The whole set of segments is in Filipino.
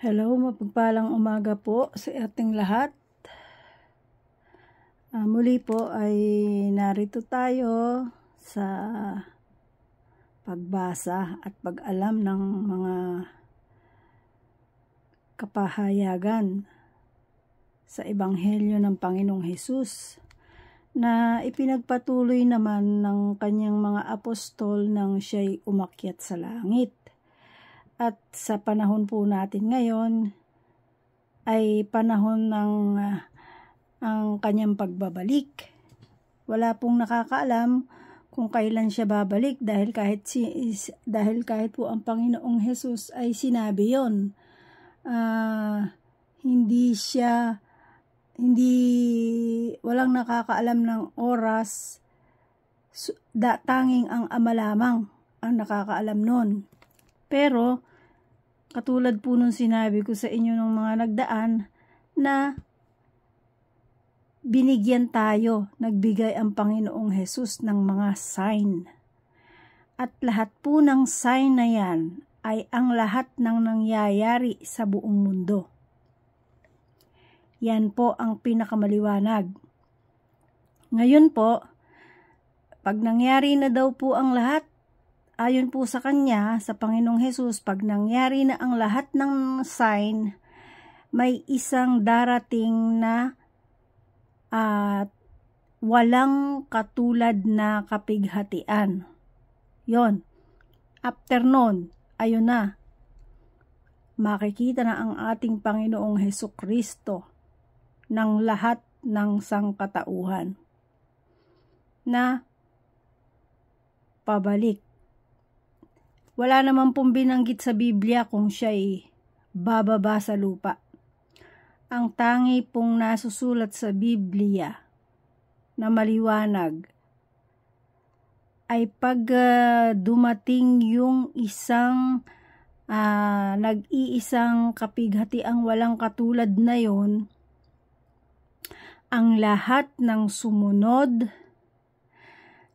Hello, mapagpalang umaga po sa ating lahat. Muli po ay narito tayo sa pagbasa at pag-alam ng mga kapahayagan sa Ebanghelyo ng Panginoong Hesus na ipinagpatuloy naman ng kanyang mga apostol nang siya'y umakyat sa langit. At sa panahon po natin ngayon ay panahon ng ang kanyang pagbabalik. Wala pong nakakaalam kung kailan siya babalik dahil kahit po ang Panginoong Hesus ay sinabi yon. Walang nakakaalam ng oras, tanging ang Ama lamang ang nakakaalam nun. Pero katulad po nung sinabi ko sa inyo nung mga nagdaan na nagbigay ang Panginoong Hesus ng mga sign. At lahat po ng sign na yan ay ang lahat ng nangyayari sa buong mundo. Yan po ang pinakamaliwanag. Ngayon po, pag nangyari na daw po ang lahat, ayon po sa kanya, sa Panginoong Hesus, pag nangyari na ang lahat ng sign, may isang darating na walang katulad na kapighatian. Yon. After nun, ayun na, makikita na ang ating Panginoong Hesukristo ng lahat ng sangkatauhan na pabalik. Wala naman pong binanggit sa Biblia kung siya'y bababa sa lupa. Ang tangi pong nasusulat sa Biblia na maliwanag ay pag dumating yung isang nag-iisang kapighatiang walang katulad na yon, ang lahat ng sumunod,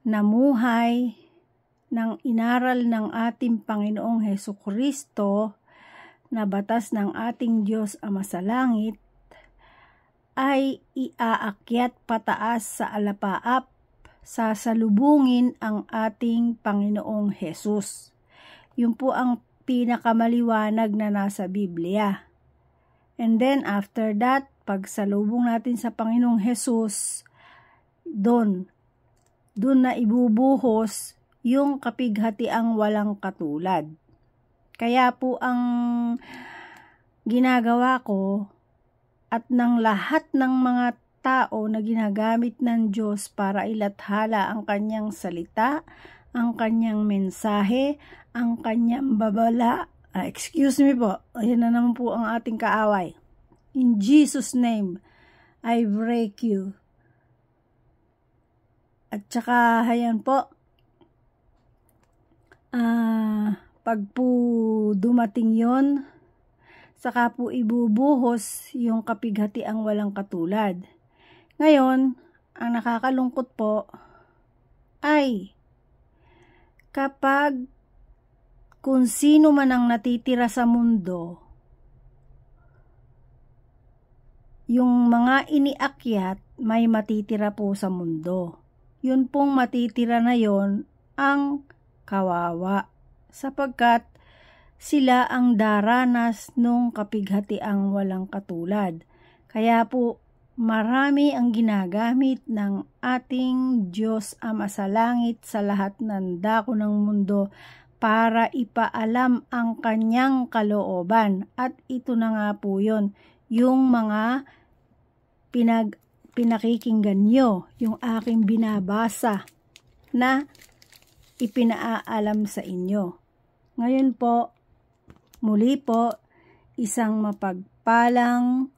namuhay, ng inaral ng ating Panginoong Hesukristo na batas ng ating Diyos Ama sa langit ay iaakyat pataas sa alapaap, sasalubungin ang ating Panginoong Hesus. Yun po ang pinakamaliwanag na nasa Biblia. And then after that, pag salubong natin sa Panginoong Hesus, doon na ibubuhos yung kapighatiang walang katulad. Kaya po ang ginagawa ko at ng lahat ng mga tao na ginagamit ng Diyos para ilathala ang kanyang salita, ang kanyang mensahe, ang kanyang babala. Excuse me po, ayan na naman po ang ating kaaway. In Jesus' name, I break you. At saka, ayan po, pag po dumating yon, saka po ibubuhos yung kapighatiang walang katulad. Ngayon, ang nakakalungkot po ay kapag kung sino man ang natitira sa mundo, yung mga iniakyat may matitira po sa mundo. Yun pong matitira na yon ang kawawa, sapagkat sila ang daranas nung kapighatiang walang katulad. Kaya po marami ang ginagamit ng ating Diyos Ama sa langit sa lahat ng dako ng mundo para ipaalam ang kanyang kalooban. At ito na nga po yun, yung mga pinakikinggan nyo, yung aking binabasa na ipinaalam sa inyo. Ngayon po, muli po, isang mapagpalang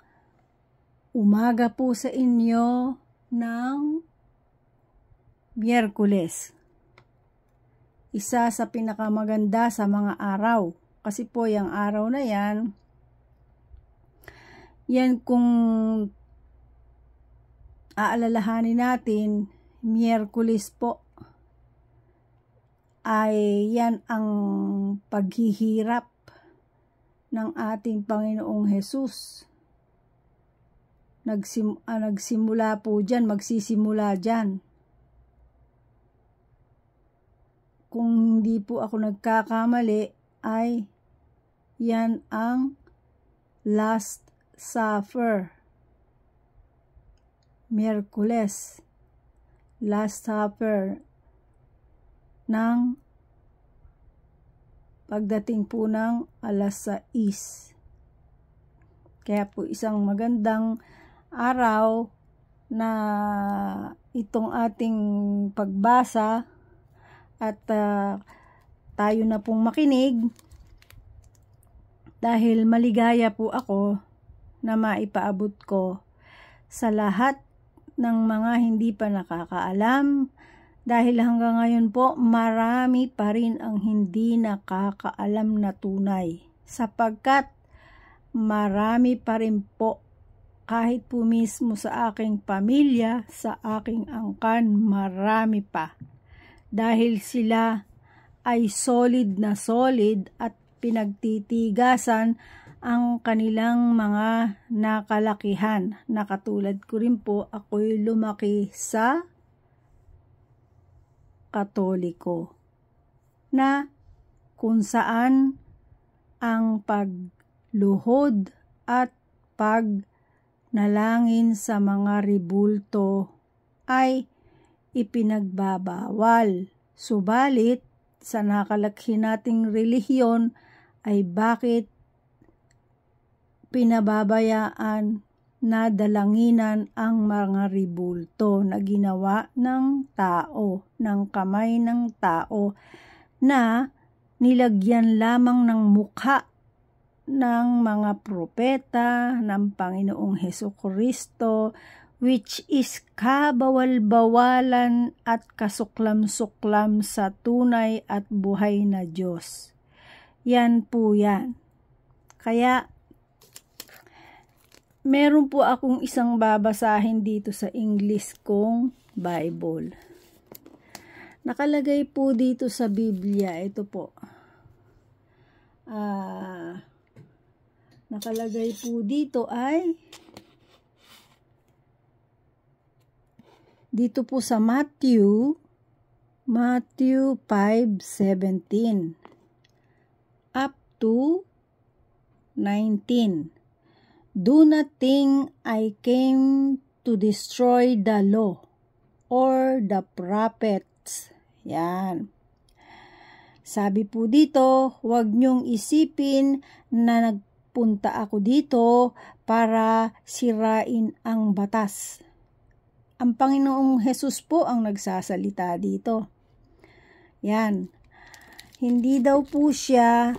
umaga po sa inyo ng Miyerkules. Isa sa pinakamaganda sa mga araw. Kasi po yung araw na yan kung aalalahanin natin, Miyerkules po, ay yan ang paghihirap ng ating Panginoong Hesus. Nagsimula po dyan, magsisimula dyan. Kung hindi po ako nagkakamali, ay yan ang Last Supper. Miyerkules. Last Supper ng pagdating po ng 6:00. Kaya po isang magandang araw na itong ating pagbasa at tayo na pong makinig dahil maligaya po ako na maipaabot ko sa lahat ng mga hindi pa nakakaalam dahil hanggang ngayon po marami pa rin ang hindi nakakaalam na tunay sapagkat marami pa rin po kahit po mismo sa aking pamilya, sa aking angkan, marami pa. Dahil sila ay solid na solid at pinagtitigasan ang kanilang mga nakalakihan. Nakatulad ko rin po, ako'y lumaki sa Katoliko na kung saan ang pagluhod at pagnalangin sa mga ribulto ay ipinagbabawal. Subalit, sa nakalakhi nating relihiyon ay bakit pinababayaan na dalanginan ang mga ribulto na ginawa ng tao, ng kamay ng tao, na nilagyan lamang ng mukha ng mga propeta ng Panginoong Hesukristo, which is kabawal-bawalan at kasuklam-suklam sa tunay at buhay na Diyos. Yan po yan. Kaya, meron po akong isang babasahin dito sa English kong Bible. Nakalagay po dito sa Biblia, ito po. Nakalagay po dito ay dito po sa Matthew 5:17 up to 19. Do not think I came to destroy the law or the prophets. Yan. Sabi po dito, huwag niyong isipin na nagpunta ako dito para sirain ang batas. Ang Panginoong Hesus po ang nagsasalita dito. Yan. Hindi daw po siya,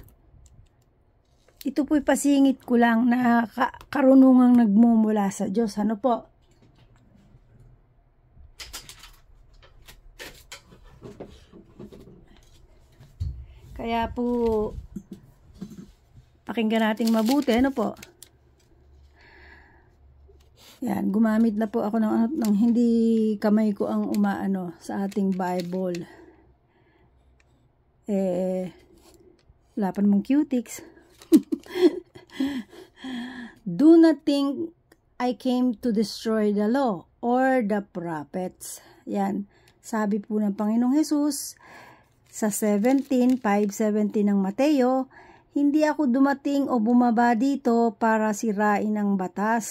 ito po'y pasingit ko lang na karunungang nagmumula sa Diyos. Ano po? Kaya po, pakinggan nating mabuti. Ano po? Yan, gumamit na po ako ng hindi kamay ko ang umaano sa ating Bible. Wala pa namang cutics. Do not think I came to destroy the law or the prophets. Yan, sabi po ng Panginoong Hesus sa 5:17 ng Mateo, hindi ako dumating o bumaba dito para sirain ang batas,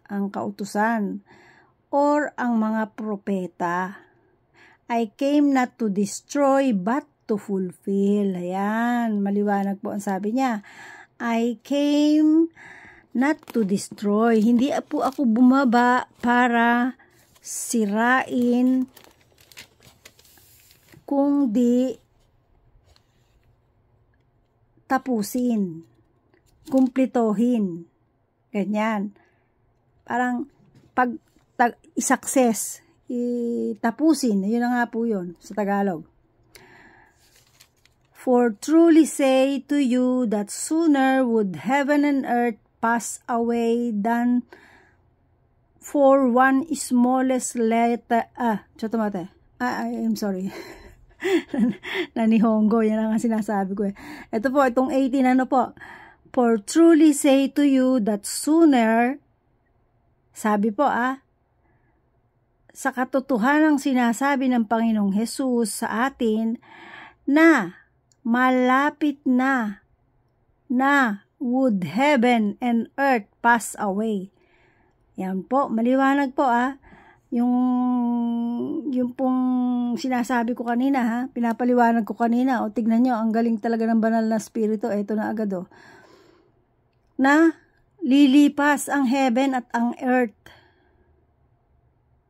ang kautusan, or ang mga propeta. I came not to destroy but to fulfill. Ayan, maliwanag po ang sabi niya. I came not to destroy. Hindi po ako bumaba para sirain, kundi tapusin, kumplitohin. Ganyan. Parang i-success, tapusin. Yun na nga po yun sa Tagalog. For truly say to you that sooner would heaven and earth pass away than for one smallest letter. I'm sorry. Nanihongo, yan ang sinasabi ko eh. Ito po, itong 18, ano po? For truly say to you that sooner, sabi po sa katotohanang sinasabi ng Panginoong Hesus sa atin na malapit na would heaven and earth pass away. Yan po, maliwanag po yung pong sinasabi ko kanina pinapaliwanag ko kanina. O tignan nyo, ang galing talaga ng banal na spirito. Ito na agad na lilipas ang heaven at ang earth.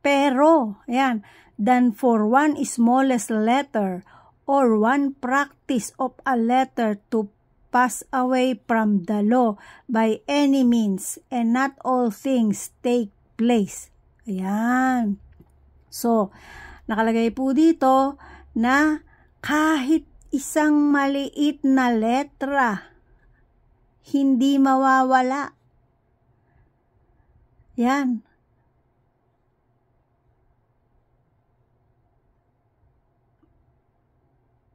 Pero, ayan, than for one smallest letter or one practice of a letter to pass away from the law by any means, and not all things take place. Ayan. So, nakalagay po dito na kahit isang maliit na letra, hindi mawawala. Yan.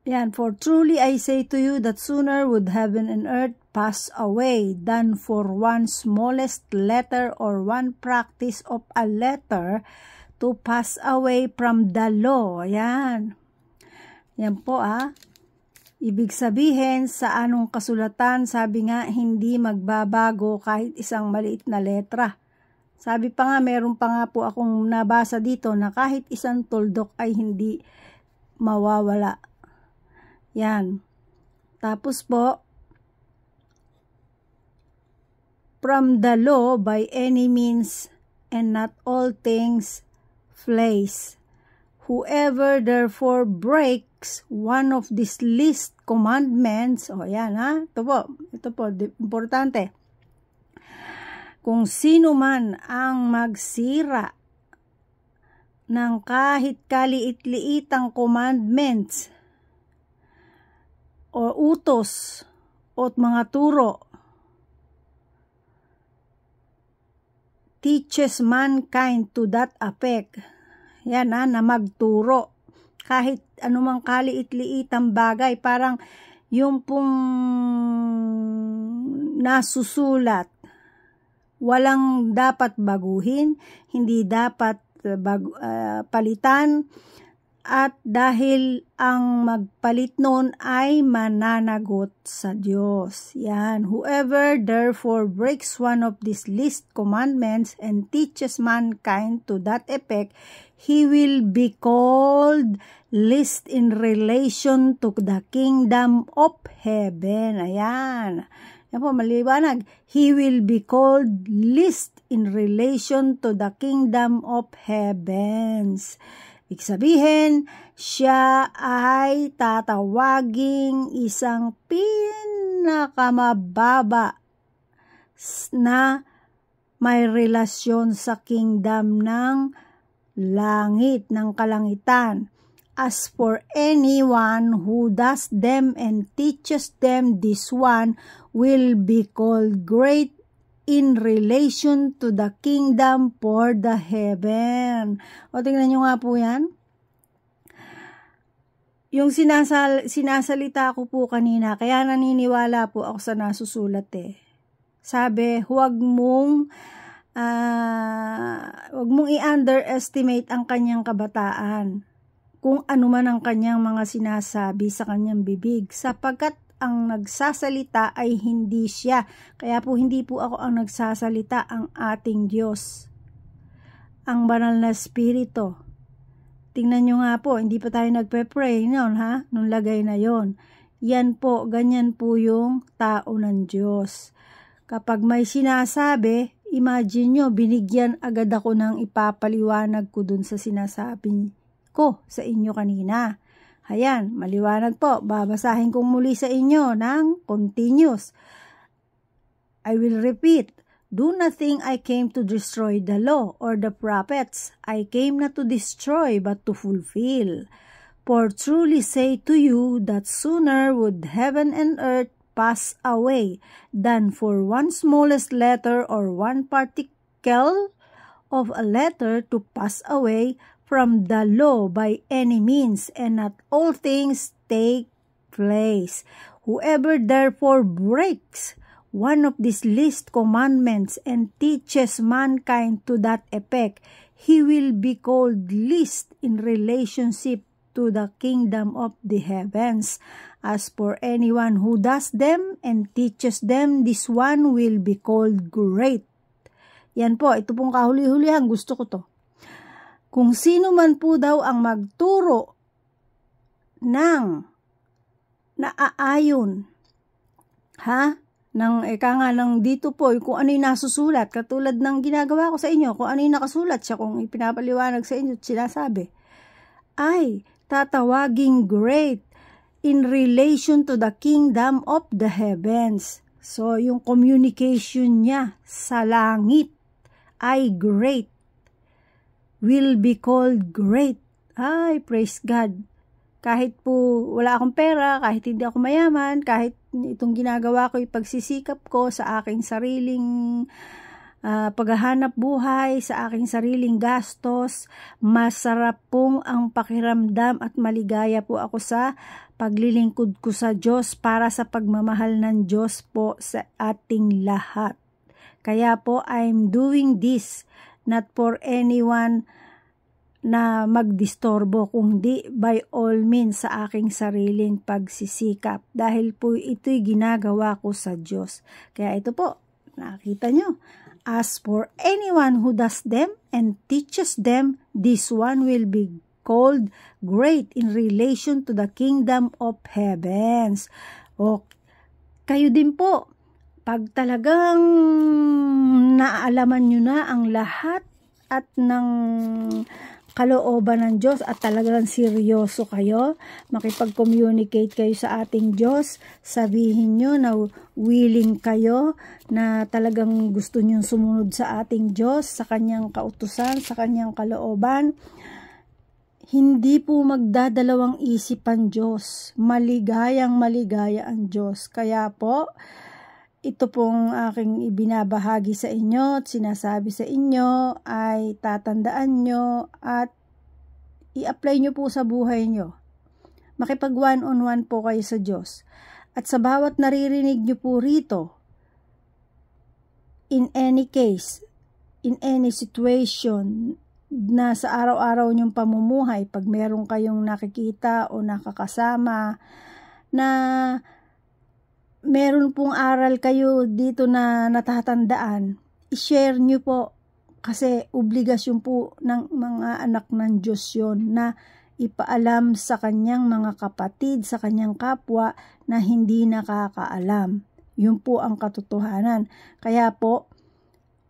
Yan, for truly I say to you that sooner would heaven and earth pass away than for one smallest letter or one practice of a letter to pass away from the law. Yan. Yan po Ibig sabihin sa anong kasulatan, sabi nga hindi magbabago kahit isang maliit na letra. Sabi pa nga, meron pa nga po akong nabasa dito na kahit isang tuldok ay hindi mawawala. Yan. Tapos po, from the law by any means and not all things flees. Whoever therefore breaks one of these least commandments, yan ito po, importante. Kung sino man ang magsira ng kahit kaliit-liitang commandments o utos o mga turo, teaches mankind to that effect. Yan na magturo. Kahit anumang kaliit-liitang bagay, parang yung pong nasusulat, walang dapat baguhin, hindi dapat palitan, at dahil ang magpalit nun ay mananagot sa Diyos. Yan. Whoever therefore breaks one of these least commandments and teaches mankind to that effect, he will be called least in relation to the kingdom of heaven. Ayan. Yan po, maliwanag. He will be called least in relation to the kingdom of heavens. Ibig sabihin, siya ay tatawaging isang pinakamababa na may relasyon sa kingdom ng langit, ng kalangitan. As for anyone who does them and teaches them, this one will be called great in relation to the kingdom for the heaven. O tingnan nyo nga po yan. Yung sinasalita ko po kanina, kaya naniniwala po ako sa nasusulat Sabi, huwag mong i-underestimate ang kanyang kabataan, kung ano man ang kanyang mga sinasabi sa kanyang bibig, sapagkat ang nagsasalita ay hindi siya. Kaya po hindi po ako ang nagsasalita, ang ating Diyos, ang banal na Espiritu. Tingnan nyo nga po, hindi pa tayo nagpe-pray noon nung lagay na yon. Yan po, ganyan po yung tao ng Diyos. Kapag may sinasabi, imagine nyo, binigyan agad ako ng ipapaliwanag ko dun sa sinasabi ko sa inyo kanina. Ayan, maliwanag po. Babasahin kong muli sa inyo ng continuous. I will repeat. Do not think I came to destroy the law or the prophets. I came not to destroy but to fulfill. For truly say to you that sooner would heaven and earth pass away than for one smallest letter or one particle of a letter to pass away from the law by any means, and not all things take place. Whoever therefore breaks one of these least commandments and teaches mankind to that effect, he will be called least in relationship to the kingdom of the heavens. As for anyone who does them and teaches them, this one will be called great. Yan po, ito pong kahuli-hulihan, gusto ko to. Kung sino man po daw ang magturo ng naaayon, dito po, kung ano yung nasusulat, katulad ng ginagawa ko sa inyo, kung ano yung nakasulat siya, kung ipinapaliwanag sa inyo, sinasabi, ay tatawaging great in relation to the kingdom of the heavens. So, yung communication niya sa langit ay great. Will be called great. Ay, praise God. Kahit po wala akong pera, kahit hindi ako mayaman, kahit itong ginagawa ko, ipagsisikap ko sa aking sariling paghahanap buhay, sa aking sariling gastos, masarap pong ang pakiramdam at maligaya po ako sa paglilingkod ko sa Diyos para sa pagmamahal ng Diyos po sa ating lahat. Kaya po, I'm doing this not for anyone na magdistorbo, kundi by all means sa aking sariling pagsisikap. Dahil po ito'y ginagawa ko sa Diyos. Kaya ito po, nakita nyo. As for anyone who does them and teaches them, this one will be called great in relation to the kingdom of heavens. O, kayo din po, pag talagang naalaman nyo na ang lahat at ng kalooban ng Diyos at talagang seryoso kayo, makipag-communicate kayo sa ating Diyos, sabihin nyo na willing kayo, na talagang gusto nyo sumunod sa ating Diyos, sa kanyang kautusan, sa kanyang kalooban, hindi po magdadalawang isip ang Diyos. Maligayang maligaya ang Diyos. Kaya po, ito pong aking ibinabahagi sa inyo at sinasabi sa inyo ay tatandaan nyo at i-apply nyo po sa buhay nyo. Makipag one-on-one po kayo sa Diyos. At sa bawat naririnig nyo po rito, in any case, in any situation na sa araw-araw nyong pamumuhay, pag meron kayong nakikita o nakakasama na meron pong aral kayo dito na natatandaan, i-share nyo po kasi obligasyon po ng mga anak ng Diyos yon na ipaalam sa kanyang mga kapatid, sa kanyang kapwa na hindi nakakaalam. Yun po ang katotohanan. Kaya po,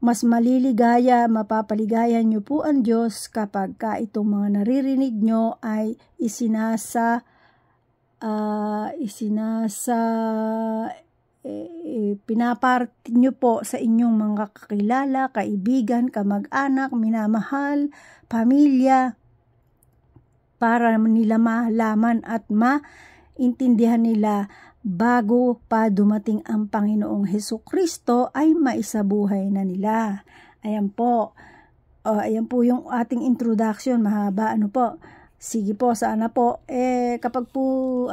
mas maliligaya, mapapaligaya nyo po ang Diyos kapag itong mga naririnig nyo ay pinaparte nyo po sa inyong mga kakilala, kaibigan, kamag-anak, minamahal, pamilya, para nila malaman at maintindihan nila bago pa dumating ang Panginoong Hesukristo ay maisabuhay na nila. Ayan po. Ayan po yung ating introduction. Mahaba, po. Sige po, sana po. Kapag po,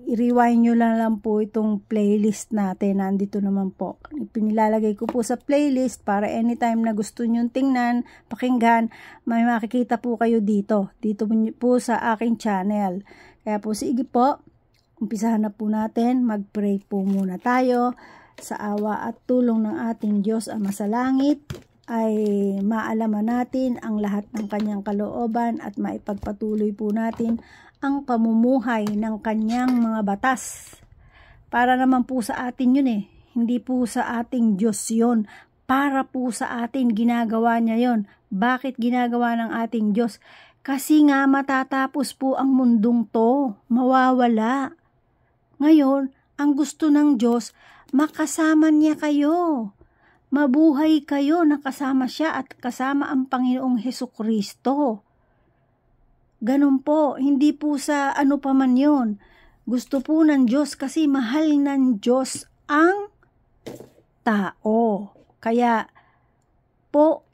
i-rewind nyo lang po itong playlist natin. Nandito naman po. Pinilalagay ko po sa playlist para anytime na gusto nyo tingnan, pakinggan, may makikita po kayo dito. Dito po sa aking channel. Kaya po, sige po. Umpisahan na po natin. Mag-pray po muna tayo. Sa awa at tulong ng ating Diyos Ama sa langit, ay maalaman natin ang lahat ng kanyang kalooban at maipagpatuloy po natin ang pamumuhay ng kanyang mga batas. Para naman po sa atin yun Hindi po sa ating Diyos yun. Para po sa atin ginagawa niya yun. Bakit ginagawa ng ating Diyos? Kasi nga matatapos po ang mundong to. Mawawala. Ngayon, ang gusto ng Diyos, makasama niya kayo. Mabuhay kayo na kasama siya at kasama ang Panginoong Hesukristo. Ganun po, hindi po sa ano pa man yun. Gusto po ng Diyos kasi mahal ng Diyos ang tao. Kaya po,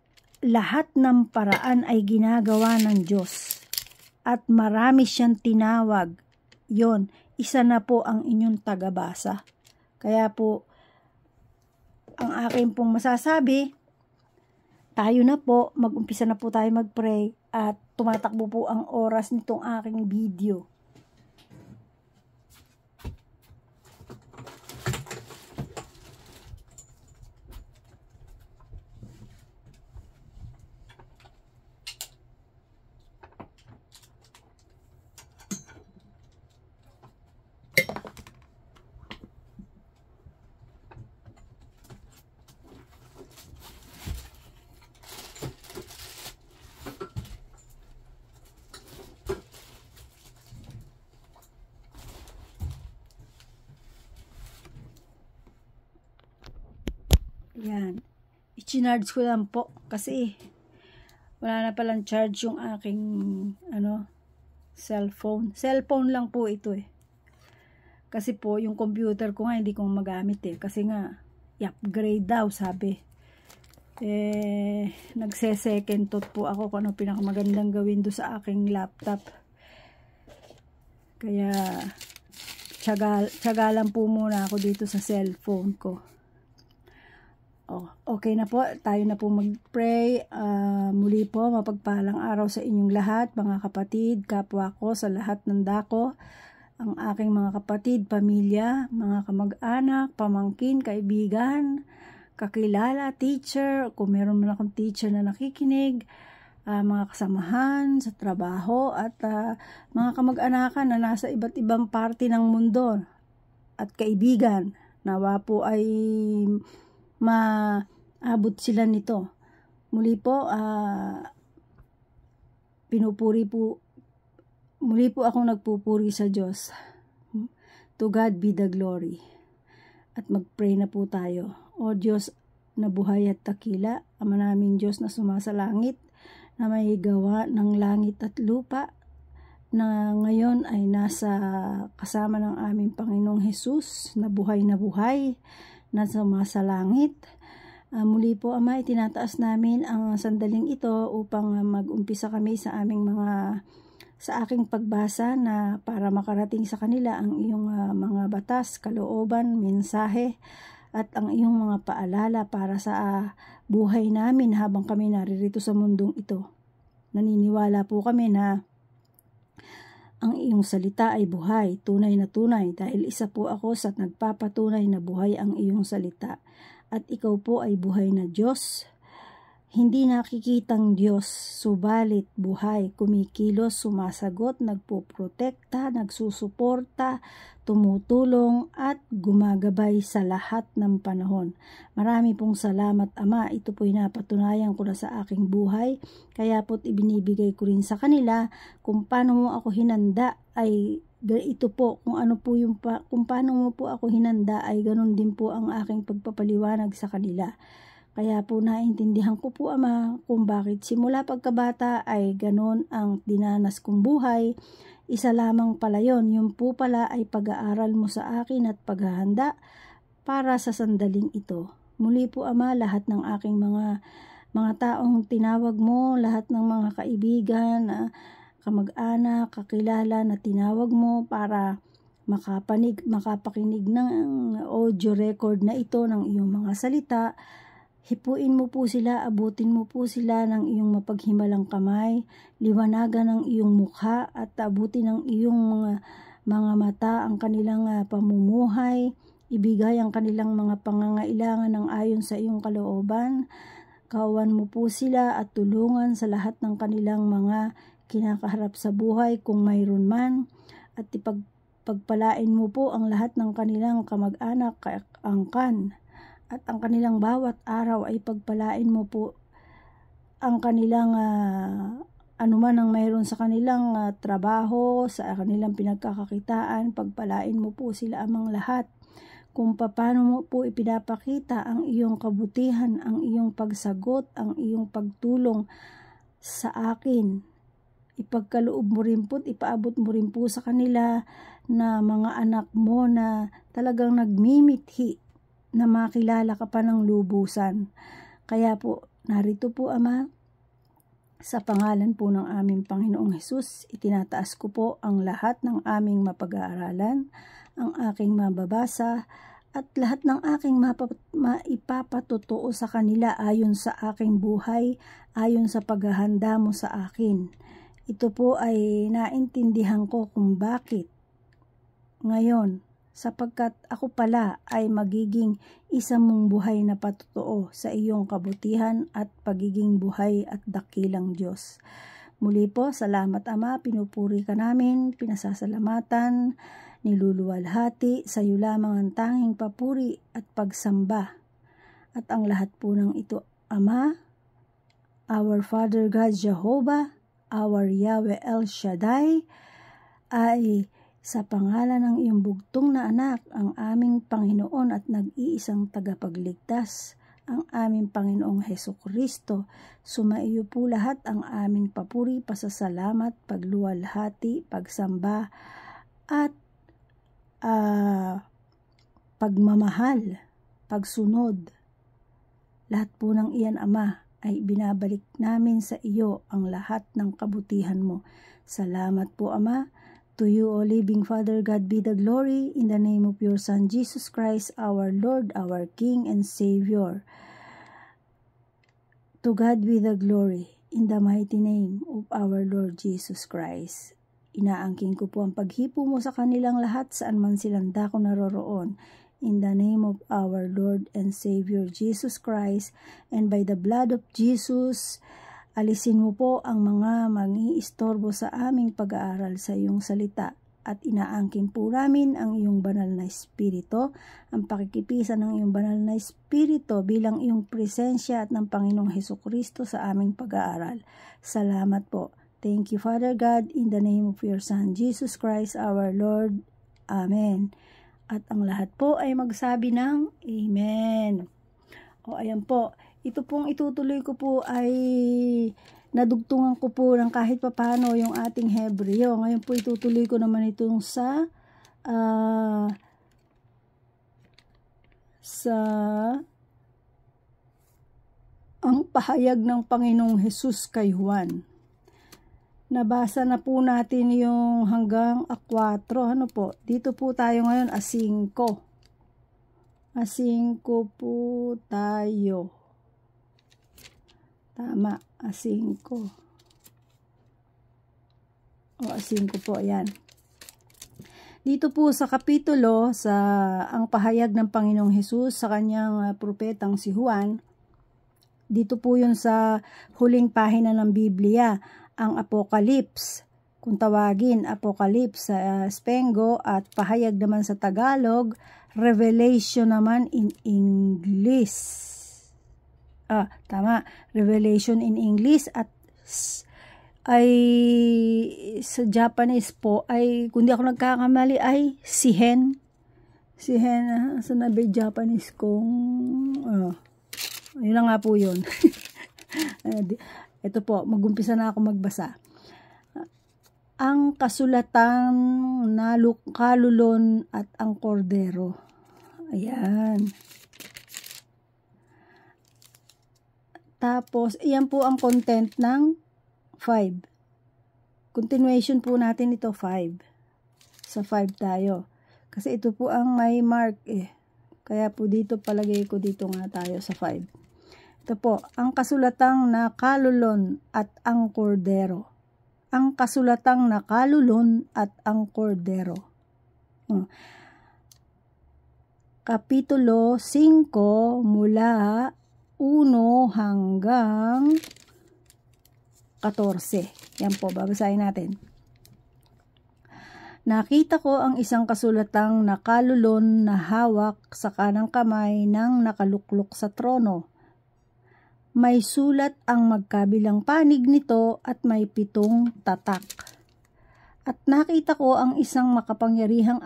lahat ng paraan ay ginagawa ng Diyos. At marami siyang tinawag. Yon, isa na po ang inyong tagabasa. Kaya po, ang akin pong masasabi, tayo na po, mag-umpisa na po tayo mag-pray at tumatakbo po ang oras nitong aking video. Yan. I-charge ko lang po kasi wala na palang charge yung aking cellphone. Cellphone lang po ito eh. Kasi po yung computer ko nga hindi ko magamit eh. Kasi nga i-upgrade daw sabi. Nagse-second thought po ako kung ano pinakamagandang gawin do sa aking laptop. Kaya tiyaga lang po muna ako dito sa cellphone ko. Okay na po, tayo na po mag-pray. Muli po, mapagpalang araw sa inyong lahat, mga kapatid, kapwa ko sa lahat ng dako, ang aking mga kapatid, pamilya, mga kamag-anak, pamangkin, kaibigan, kakilala, teacher, kung meron man akong teacher na nakikinig, mga kasamahan sa trabaho, at mga kamag-anakan na nasa iba't ibang parte ng mundo, at kaibigan, nawa po ay maabot sila nito. Muli po, muli po akong nagpupuri sa Diyos. To God be the glory. At mag-pray na po tayo. O Diyos na buhay at takila, Ama naming Diyos na sumasalangit, na may gawa ng langit at lupa, na ngayon ay nasa kasama ng aming Panginoong Hesus, na buhay, na sumasalangit. Muli po, Ama, itinataas namin ang sandaling ito upang mag-umpisa kami sa aking pagbasa na para makarating sa kanila ang iyong mga batas, kalooban, mensahe at ang iyong mga paalala para sa buhay namin habang kami naririto sa mundong ito. Naniniwala po kami na ang iyong salita ay buhay, tunay na tunay, dahil isa po ako sa nagpapatunay na buhay ang iyong salita. At ikaw po ay buhay na Diyos, hindi nakikitang Diyos, subalit buhay, kumikilos, sumasagot, nagpoprotekta, nagsusuporta, tumutulong at gumagabay sa lahat ng panahon. Marami pong salamat, Ama. Ito po'y napatunayan ko na sa aking buhay. Kaya po't ibinibigay ko rin sa kanila kung paano mo ako hinanda ay ito po, kung paano mo po ako hinanda ay ganun din po ang aking pagpapaliwanag sa kanila. Kaya po naintindihan ko po, Ama, kung bakit simula pagkabata ay ganon ang dinanas kong buhay. Isa lamang pala yon, yung po pala ay pag-aaral mo sa akin at paghahanda para sa sandaling ito. Muli po, Ama, lahat ng aking mga taong tinawag mo, lahat ng mga kaibigan, kamag-anak, kakilala na tinawag mo para makapakinig ng audio record na ito ng iyong mga salita. Hipuin mo po sila, abutin mo po sila ng iyong mapaghimalang kamay, liwanagan ng iyong mukha at abutin ng iyong mga mata ang kanilang pamumuhay, ibigay ang kanilang mga pangangailangan ng ayon sa iyong kalooban. Kawan mo po sila at tulungan sa lahat ng kanilang mga kinakaharap sa buhay kung mayroon man, at pagpalain mo po ang lahat ng kanilang kamag-anak, kaangkan, at ang kanilang bawat araw ay pagpalain mo po ang kanilang anuman ang mayroon sa kanilang trabaho, sa kanilang pinagkakakitaan, pagpalain mo po sila amang lahat. Kung paano mo po ipinapakita ang iyong kabutihan, ang iyong pagsagot, ang iyong pagtulong sa akin. Ipagkaloob mo rin po, ipaabot mo rin po sa kanila na mga anak mo na talagang nagmimithi na makilala ka pa ng lubusan. Kaya po, narito po, Ama, sa pangalan po ng aming Panginoong Hesus, itinataas ko po ang lahat ng aming mapag-aaralan, ang aking mababasa at lahat ng aking maipapatotoo sa kanila ayon sa aking buhay, ayon sa paghahanda mo sa akin. Ito po ay naintindihan ko kung bakit ngayon, sapagkat ako pala ay magiging isa mong buhay na patotoo sa iyong kabutihan at pagiging buhay at dakilang Diyos. Muli po, salamat Ama, pinupuri ka namin, pinasasalamatan, niluluwalhati, sa iyo lamang ang tanging papuri at pagsamba. At ang lahat po ng ito, Ama, our Father God Jehovah, our Yahweh El Shaddai, ay sa pangalan ng iyong bugtong na anak, ang aming Panginoon at nag-iisang tagapagligtas, ang aming Panginoong Hesukristo, sumaiyo po lahat ang aming papuri, pasasalamat, pagluwalhati, pagsamba, at pagmamahal, pagsunod. Lahat po ng iyan, Ama, ay binabalik namin sa iyo ang lahat ng kabutihan mo. Salamat po, Ama. To you, O living Father God, be the glory in the name of your Son, Jesus Christ, our Lord, our King and Savior. To God be the glory in the mighty name of our Lord Jesus Christ. Inaangking ko po ang paghipo mo sa kanilang lahat saan man silang dako naroroon. In the name of our Lord and Savior Jesus Christ, and by the blood of Jesus, alisin mo po ang mga mangiistorbo sa aming pag-aaral sa iyong salita at inaangkin po namin ang iyong banal na Espiritu, ang pakikipisan ng iyong banal na Espiritu bilang iyong presensya at ng Panginoong Hesukristo sa aming pag-aaral. Salamat po. Thank you, Father God, in the name of your Son, Jesus Christ, our Lord. Amen. At ang lahat po ay magsabi ng Amen. O ayan po. Ito pong itutuloy ko po ay nadugtungan ko po ng kahit papano yung ating Hebreo. Ngayon po itutuloy ko naman itong sa ang pahayag ng Panginoong Hesus kay Juan. Nabasa na po natin yung hanggang 4. Ano po? Dito po tayo ngayon 5. 5 po tayo. Tama, 5. O 5 po, yan. Dito po sa kapitulo, sa ang pahayag ng Panginoong Hesus sa kanyang propetang si Juan, dito po yun sa huling pahina ng Biblia, ang Apocalypse. Kung tawagin, Apocalypse sa Spengo at pahayag naman sa Tagalog, Revelation naman in English. Tama, Revelation in English at ay sa Japanese po ay, kung di ako nagkakamali, ay Sihen. Sihen, sa nabi Japanese kong yun na nga po yun. Ito po, mag-umpisa na ako magbasa. Ang kasulatang kalulon at ang kordero. Ayan. Tapos, iyan po ang content ng 5. Continuation po natin ito, 5. Sa 5 tayo. Kasi ito po ang may mark Kaya po dito, palagay ko dito nga tayo sa 5. Ito po, ang kasulatang nakalulon at ang kordero. Ang kasulatang nakalulon at ang kordero. Kapitulo 5 mula 1 hanggang 14. Yan po, babasahin natin. Nakita ko ang isang kasulatang nakalulon na hawak sa kanang kamay ng nakaluklok sa trono. May sulat ang magkabilang panig nito at may 7 tatak. At nakita ko ang isang makapangyarihang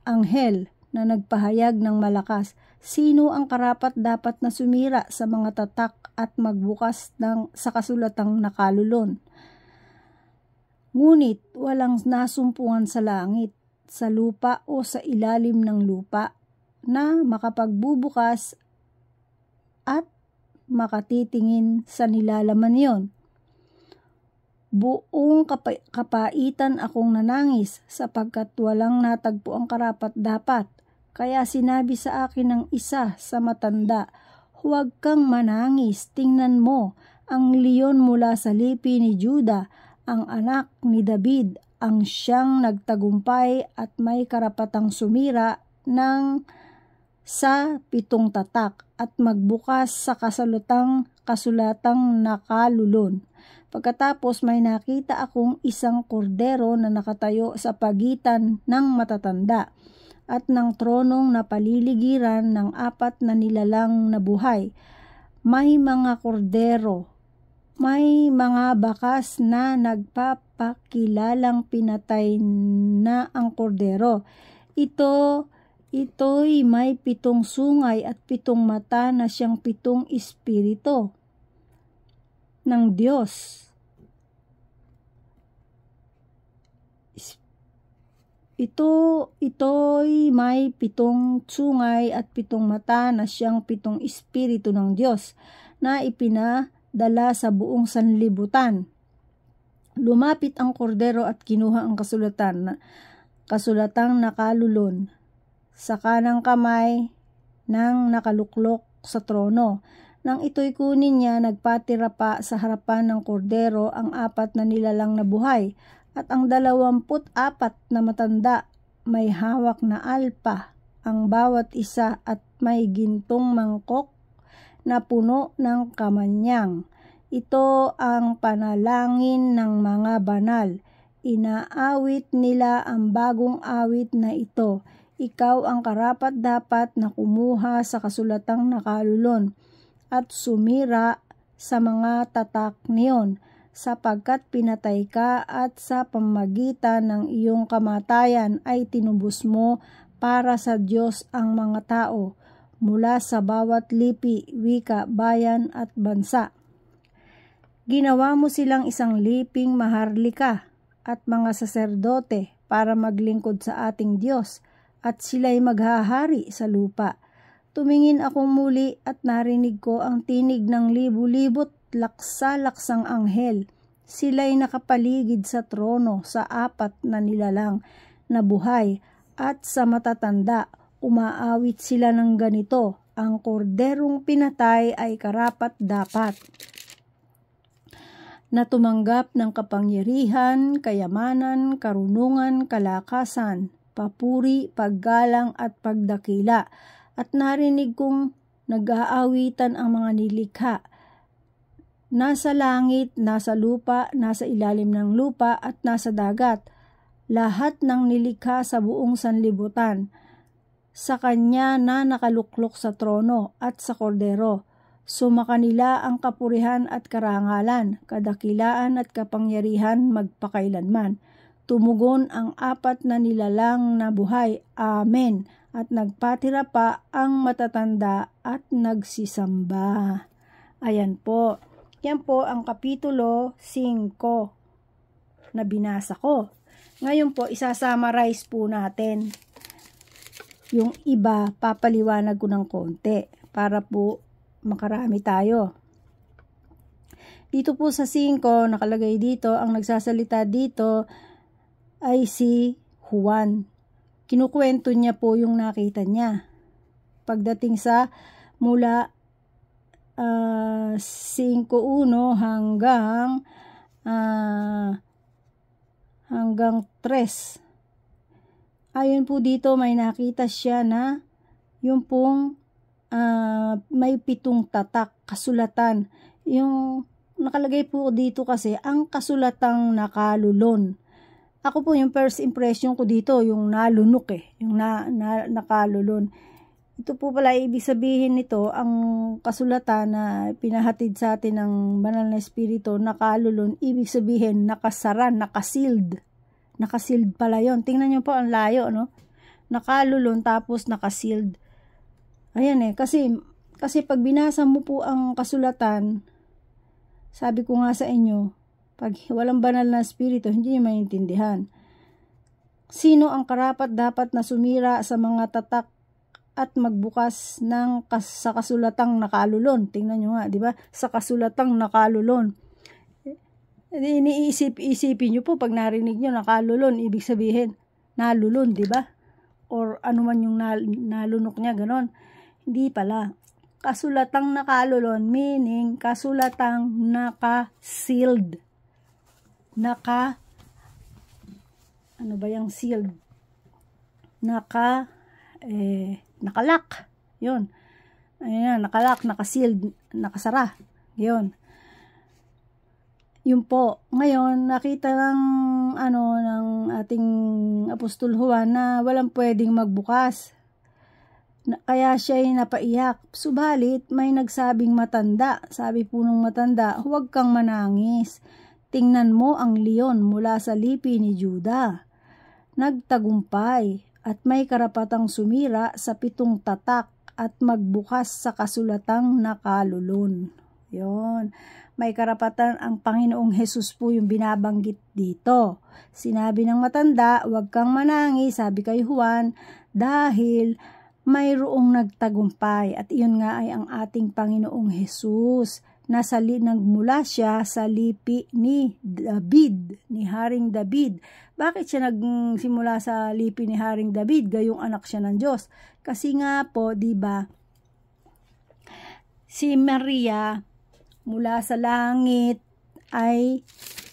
anghel na nagpahayag ng malakas, sino ang karapat dapat na sumira sa mga tatak at magbukas sa kasulatang nakalulon. Ngunit walang nasumpungan sa langit, sa lupa o sa ilalim ng lupa na makapagbubukas at makatitingin sa nilalaman niyon. Buong kapaitan akong nanangis sapagkat walang natagpo ang karapat dapat, Kaya sinabi sa akin ng isa sa matanda, huwag kang manangis, tingnan mo, ang leon mula sa lipi ni Juda, ang anak ni David, ang siyang nagtagumpay at may karapatang sumira sa 7 tatak at magbukas sa kasulatang nakalulon. Pagkatapos may nakita akong isang kordero na nakatayo sa pagitan ng matatanda at ng tronong napaliligiran ng 4 na nilalang na buhay. May mga kordero, may mga bakas na nagpapakilalang pinatay na ang kordero. Ito'y may 7 sungay at 7 mata na siyang 7 espiritu ng Diyos. Ito'y may 7 sungay at 7 mata na siyang 7 espiritu ng Diyos na ipinadala sa buong sanlibutan. Lumapit ang kordero at kinuha ang kasulatang nakalulon sa kanang kamay ng nakaluklok sa trono. Nang ito'y kunin niya, nagpatira pa sa harapan ng kordero ang 4 na nilalang na buhay at ang 24 na matanda. May hawak na alpa ang bawat isa at may gintong mangkok na puno ng kamanyang. Ito ang panalangin ng mga banal. Inaawit nila ang bagong awit na ito. Ikaw ang karapat-dapat na kumuha sa kasulatang nakalulon at sumira sa mga tatak niyon, sapagkat pinatay ka at sa pamamagitan ng iyong kamatayan ay tinubos mo para sa Diyos ang mga tao mula sa bawat lipi, wika, bayan at bansa. Ginawa mo silang isang liping maharlika at mga saserdote para maglingkod sa ating Diyos at sila'y maghahari sa lupa. Tumingin akong muli at narinig ko ang tinig ng libu-libot laksa-laksang anghel. Sila'y nakapaligid sa trono sa 4 na nilalang na buhay at sa matatanda. Umaawit sila ng ganito, ang korderong pinatay ay karapat-dapat na tumanggap ng kapangyarihan, kayamanan, karunungan, kalakasan, papuri, paggalang at pagdakila. At narinig kong nag-aawitan ang mga nilikha, nasa langit, nasa lupa, nasa ilalim ng lupa at nasa dagat, lahat ng nilikha sa buong sanlibutan, sa kanya na nakaluklok sa trono at sa kordero. Sumakanila ang kapurihan at karangalan, kadakilaan at kapangyarihan magpakailanman. Tumugon ang 4 na nilalang na buhay, Amen, at nagpatira pa ang matatanda at nagsisamba. Ayan po. Yan po ang kapitulo 5 na binasa ko. Ngayon po, isasummarize po natin. Yung iba, papaliwanag ko ng konti para po makarami tayo. Dito po sa 5, nakalagay dito, ang nagsasalita dito ay si Juan. Kinukwento niya po yung nakita niya. Pagdating sa mula 5:1 hanggang 3. Ayon po dito may nakita siya na yung pong may 7 tatak, kasulatan. Yung nakalagay po dito kasi ang kasulatang nakalulon. Ako po yung first impression ko dito, yung nalunok yung nakalulon. Ito po pala ibig sabihin nito, ang kasulatan na pinahatid sa atin ng banal na espiritu, nakalulon, ibig sabihin nakasara, nakasealed. Nakasealed pala yon. Tingnan niyo po ang layo, no? Nakalulon tapos nakasealed. Ayan kasi pag binasa mo po ang kasulatan, sabi ko nga sa inyo, pag walang banal na espiritu, hindi niyo maintindihan. Sino ang karapat-dapat na sumira sa mga tatak at magbukas sa kasulatang nakalulon? Tingnan nyo nga, di ba? Sa kasulatang nakalulon. Iniisipin nyo po, pag narinig nyo nakalulon, ibig sabihin, nalulon, di ba? or ano man yung nalunok niya, ganon. Hindi pala. Kasulatang nakalulon, meaning kasulatang naka-sealed. Ano ba yung sealed? Nakalak. Yun. Ayan, nakalak, naka-sealed, nakasara. Yun. Yun po. Ngayon, nakita ng ating Apostol Juan na walang pwedeng magbukas. Kaya siya ay napaiyak. Subalit, may nagsabing matanda. Sabi po ng matanda, huwag kang manangis. Tingnan mo ang leon mula sa lipi ni Juda. Nagtagumpay at may karapatang sumira sa 7 tatak at magbukas sa kasulatang nakalulon. Yon. May karapatan ang Panginoong Hesus po yung binabanggit dito. Sinabi ng matanda, huwag kang manangis, sabi kay Juan, dahil mayroong nagtagumpay. At iyon nga ay ang ating Panginoong Hesus. Nagmula siya sa lipi ni David, ni Haring David. Bakit siya nagsimula sa lipi ni Haring David? Gayong anak siya ng Diyos. Kasi nga po, di ba, si Maria mula sa langit ay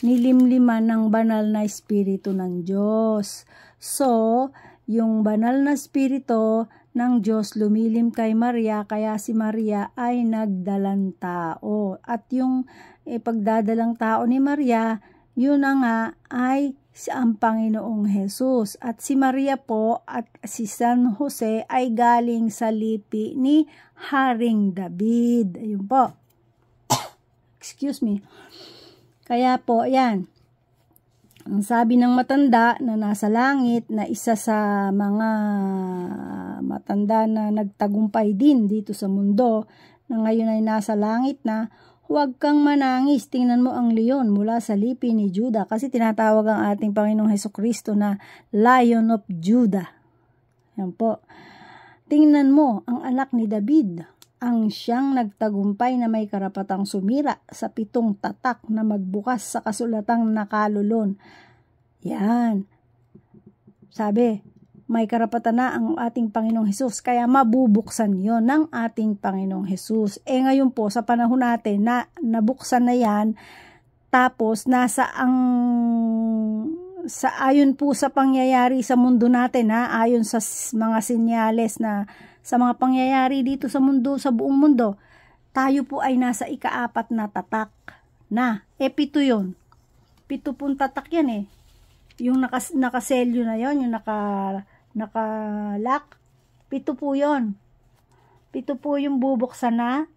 nilimliman ng banal na espiritu ng Diyos. So, yung banal na espiritu ng Diyos lumilim kay Maria, kaya si Maria ay nagdalang tao. At yung pagdadalang tao ni Maria, yun na nga ay ang Panginoong Hesus. At si Maria po at si San Jose ay galing sa lipi ni Haring David. Ayun po. Excuse me. Kaya po, yan. Ang sabi ng matanda na nasa langit, na isa sa mga matanda na nagtagumpay din dito sa mundo, na ngayon ay nasa langit na, huwag kang manangis, tingnan mo ang leon mula sa lipi ni Juda. Kasi tinatawag ang ating Panginoong Hesukristo na Lion of Judah. Yan po. Tingnan mo ang anak ni David, ang siyang nagtagumpay na may karapatang sumira sa 7 tatak na magbukas sa kasulatang nakalulon. Yan. Sabi, may karapatan na ang ating Panginoong Hesus, kaya mabubuksan yon ng ating Panginoong Hesus. Ngayon po, sa panahon natin na nabuksan na yan, tapos ayon po sa pangyayari sa mundo natin, ayon sa mga senyales na sa mga pangyayari dito sa mundo, sa buong mundo, tayo po ay nasa ika-4 na tatak na. 7 yun. 7 pong tatak yan eh. Yung nakaselyo na yon, yung nakalak, 7 po yun. 7 po yung bubuksan na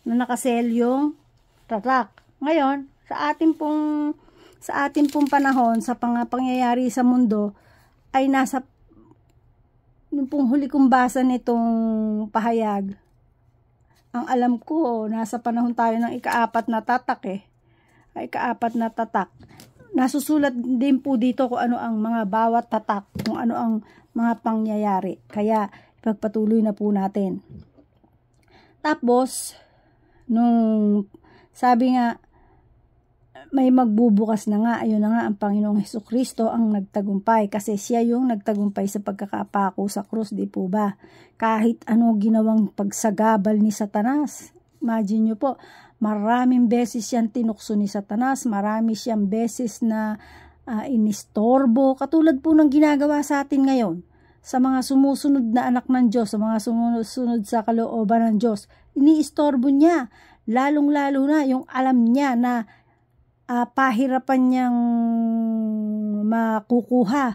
nakaselyong tatak. Ngayon, sa ating pong panahon, sa pangyayari sa mundo, ay nasa yung pong huli kong basa nitong pahayag, ang alam ko, nasa panahon tayo ng ika-4 na tatak eh. Ika-4 na tatak. Nasusulat din po dito kung ano ang mga bawat tatak, kung ano ang mga pangyayari. Kaya, ipagpatuloy na po natin. Tapos, nung sabi nga, may magbubukas na nga, ayun na nga ang Panginoong Hesukristo ang nagtagumpay, kasi siya yung nagtagumpay sa pagkakapako sa krus, di po ba? Kahit ano ginawang pagsagabal ni Satanas, imagine nyo po, maraming beses siyang tinukso ni Satanas, marami siyang beses na inistorbo, katulad po ng ginagawa sa atin ngayon, sa mga sumusunod na anak ng Diyos, sa mga sumusunod sa kalooban ng Diyos, iniistorbo niya, lalong-lalo na yung alam niya na pahirapan niyang makukuha,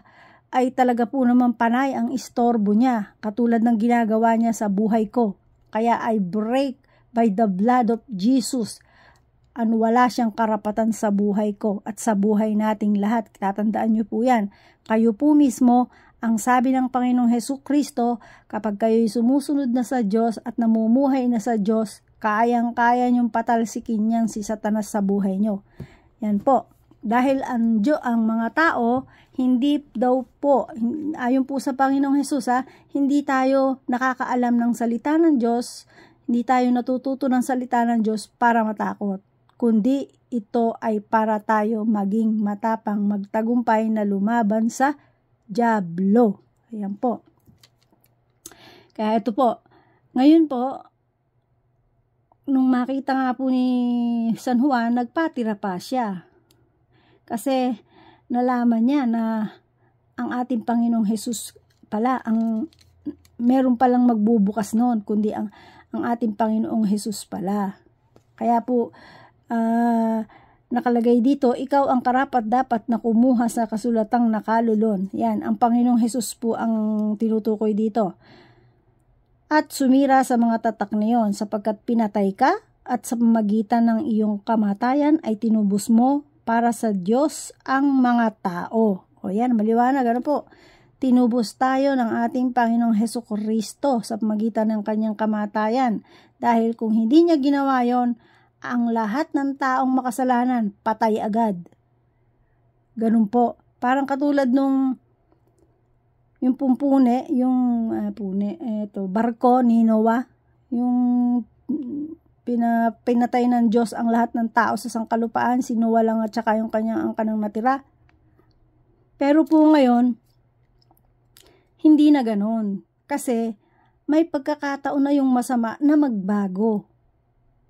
ay talaga po naman panay ang istorbo niya, katulad ng ginagawa niya sa buhay ko. Kaya I break by the blood of Jesus, wala siyang karapatan sa buhay ko at sa buhay nating lahat. Tatandaan niyo po yan. Kayo po mismo, ang sabi ng Panginoong Hesukristo, kapag kayo'y sumusunod na sa Diyos at namumuhay na sa Diyos, kayang-kaya niyong patalsikin niyang si Satanas sa buhay niyo. Yan po. Dahil ang mga tao, hindi daw po, ayon po sa Panginoong Hesus, hindi tayo nakakaalam ng salita ng Diyos, hindi tayo natututo ng salita ng Diyos para matakot, kundi ito ay para tayo maging matapang, magtagumpay na lumaban sa dyablo. Ayan po. Kaya ito po, ngayon po, nung makita nga po ni San Juan, nagpatira pa siya. Kasi nalaman niya na ang ating Panginoong Hesus pala, meron palang magbubukas noon, kundi ang ating Panginoong Hesus pala. Kaya po, nakalagay dito, ikaw ang karapat-dapat na kumuha sa kasulatang nakalulon. Yan, ang Panginoong Hesus po ang tinutukoy dito. At sumira sa mga tatak na iyon, sapagkat pinatay ka, at sa pamagitan ng iyong kamatayan ay tinubos mo para sa Diyos ang mga tao. O yan, maliwanag, ano po? Tinubos tayo ng ating Panginoong Hesukristo sa pamagitan ng kanyang kamatayan. Dahil kung hindi niya ginawa yon, ang lahat ng taong makasalanan, patay agad. Ganun po. Parang katulad nung yung pumpune, yung barko ni Noah, yung pinatay ng Diyos ang lahat ng tao sa sangkalupaan, si Noah lang at saka yung kanyang angkanang natira. Pero po ngayon, hindi na ganon. Kasi may pagkakataon na yung masama na magbago.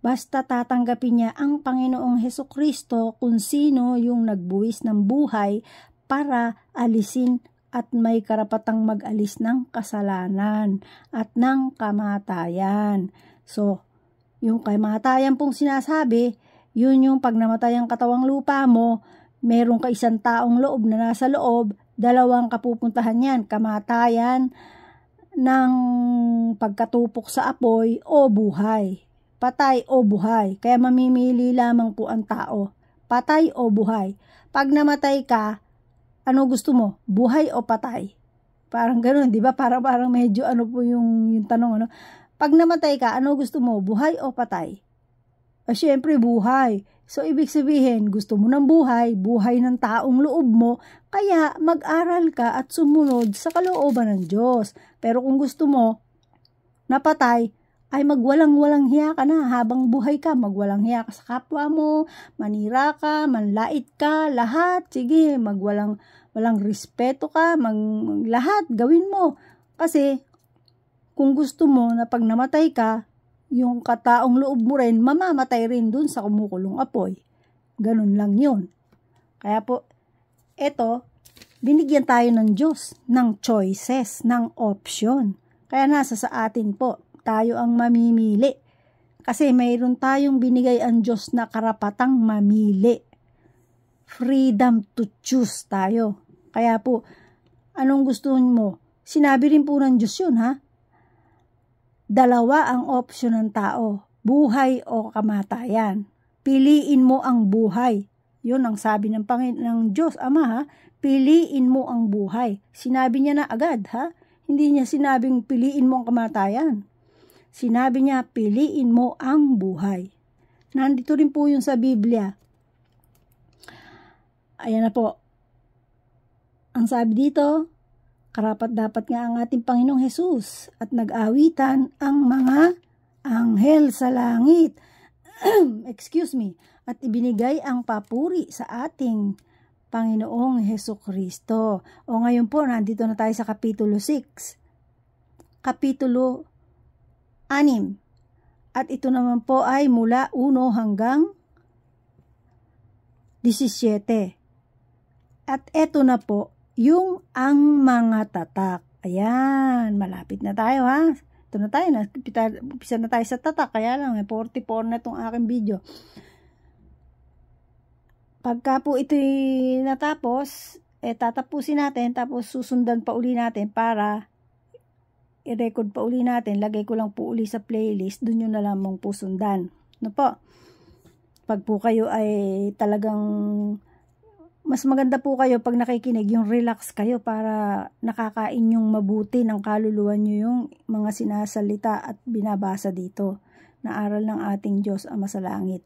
Basta tatanggapin niya ang Panginoong Hesukristo kung sino yung nagbuwis ng buhay para alisin at may karapatang mag-alis ng kasalanan at ng kamatayan. So, yung kamatayan pong sinasabi, yun yung pag namatay ang katawang lupa mo, meron ka isang taong loob na nasa loob, dalawang kapupuntahan yan, kamatayan ng pagkatupok sa apoy o buhay. Patay o buhay. Kaya mamimili lamang po ang tao. Patay o buhay. Pag namatay ka, ano gusto mo? Buhay o patay? Parang gano'n, di ba? Parang medyo ano po yung tanong, ano? Pag namatay ka, ano gusto mo? Buhay o patay? Syempre, buhay. So, ibig sabihin, gusto mo ng buhay, buhay ng taong loob mo, kaya mag-aral ka at sumunod sa kalooban ng Diyos. Pero kung gusto mo na patay, ay magwalang-walang hiya ka na habang buhay ka. Magwalang hiya ka sa kapwa mo, manira ka, manlait ka, lahat. Sige, walang respeto ka, lahat gawin mo. Kasi, kung gusto mo na pag namatay ka, yung kataong loob mo rin, mamamatay rin dun sa kumukulong apoy. Ganun lang yun. Kaya po, eto, binigyan tayo ng Diyos ng choices, ng option. Kaya nasa sa atin po, tayo ang mamimili. Kasi mayroon tayong binigay ang Diyos na karapatang mamili. Freedom to choose tayo. Kaya po, anong gusto mo? Sinabi rin po ng Diyos yun, ha? Dalawa ang option ng tao, buhay o kamatayan. Piliin mo ang buhay. Yun ang sabi ng Panginoon ng Diyos, Ama, ha? Piliin mo ang buhay. Sinabi niya na agad, ha? Hindi niya sinabing piliin mo ang kamatayan. Sinabi niya, piliin mo ang buhay. Nandito rin po yung sa Biblia. Ayan na po. Ang sabi dito, karapat-dapat nga ang ating Panginoong Hesus at nag-awitan ang mga anghel sa langit. Excuse me. At ibinigay ang papuri sa ating Panginoong Hesukristo. O ngayon po, nandito na tayo sa Kapitulo 6. Kapitulo 6. At ito naman po ay mula 1 hanggang 17. At ito na po, yung ang mga tatak. Ayan, malapit na tayo, ha. Ito na tayo, umpisa na tayo sa tatak. Kaya lang, 44 na itong aking video. Pagka po ito'y natapos, tatapusin natin, tapos susundan pa uli natin para i-record pa uli natin. Lagay ko lang po uli sa playlist, dun yun na lamang po sundan. Ano po? Pag po kayo ay talagang mas maganda po kayo pag nakikinig, yung relax kayo para nakakain yung mabuti ng kaluluwa nyo yung mga sinasalita at binabasa dito na aral ng ating Diyos Ama sa langit.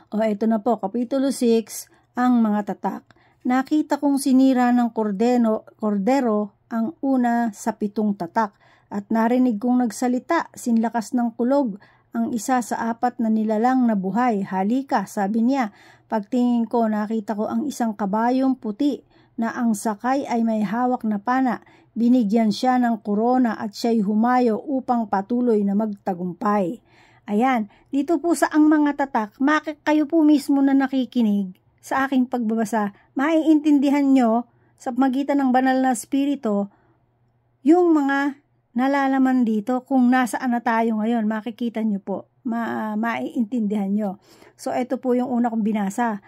O ito na po, Kapitulo 6, ang mga tatak. Nakita kong sinira ng kordero ang una sa 7 tatak at narinig kong nagsalita, sinlakas ng kulog, ang isa sa 4 na nilalang na buhay. Halika, sabi niya. Pagtingin ko, nakita ko ang isang kabayong puti. na ang sakay ay may hawak na pana. Binigyan siya ng korona at siya'y humayo upang patuloy na magtagumpay. Ayan, dito po sa ang mga tatak, kayo po mismo na nakikinig sa aking pagbabasa, maiintindihan nyo sa magitan ng banal na spirito yung mga nalalaman dito kung nasaan na tayo ngayon. Makikita nyo po, maiintindihan nyo. So, ito po yung una kong binasa.